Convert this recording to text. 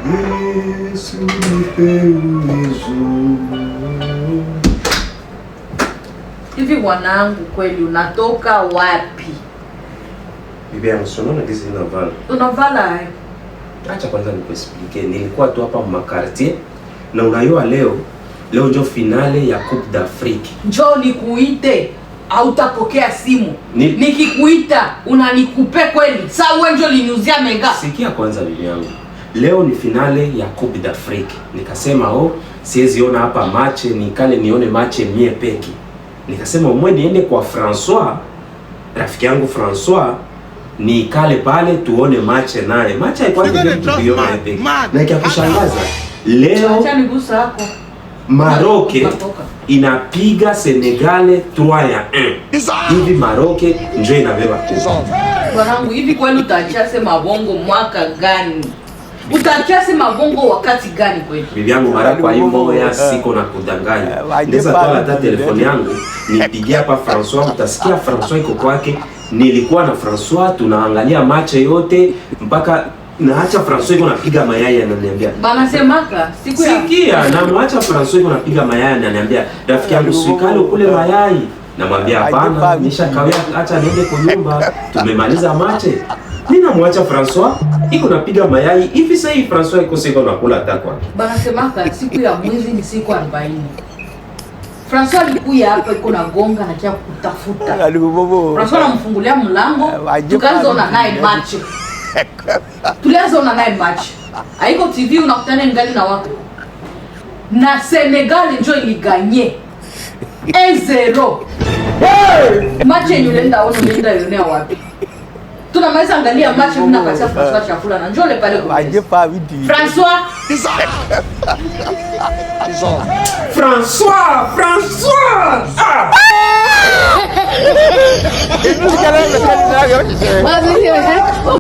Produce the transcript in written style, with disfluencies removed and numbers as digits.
Yesu nipe uwezo. Hivi wanangu, kweli unatoka wapi? Bibi yangu sonona kisi unavala. Unavala hai? Acha kwanza nikuexplique. Nilikuwa tu hapa mmakartier na unayua leo ndio finale ya Coupe d'Afrique. Njoo nikuite, hautapokea simu. Nikikuita unanikupe kweli? Sasa wewe njoo liniuzia mega. Sikia kwanza bibi yangu. Leo ni finale ya Coupe d'Afrique. Nikasema siwezi ona hapa match, nikale nione match mie peki. Nikasema umwe niende kwa François, rafiki yangu François, nikale pale tuone match naye. Match haikuwa ni tuiona peki. Na ikikushangaza leo acha nigusa hapo. Maroc inapiga Senegal 3-1. Hivi Maroc ndio inabeba kufa. Bwanangu, hivi kweli utaachia sema bongo mwaka gani? Utaachia sema bongo wakati gani kweli? Bibi yangu mara kwa hii moya siko na kudanganya. Ndeza toa hata telefoni yangu nipigia hapa François, utasikia François iko kwake. Nilikuwa na François tunaangalia match yote mpaka naacha François iko napiga mayai ananiambia. Bana semaka siku ya sikia na mwacha François iko napiga mayai ananiambia rafiki yangu sikale kule mayai. Namwambia hapana, nishakawia acha niende kwa nyumba. Tumemaliza match. Ninamwacha François iko napiga mayai hivi sasa hivi François iko siko nakula hata kwake. Bana semaka siku ya mwezi ni siku 40. François alikuja hapa iko na gonga na kia kutafuta. François anamfungulia mlango, tukaanza naye match. Tulianza naye match. Haiko TV unakutana ngali na watu. Na Senegal ndio iliganye 1-0. Match yenyewe nenda yonea wapi? Tunamaliza angalia match mna katia François chakula na njoo le pale kwa. François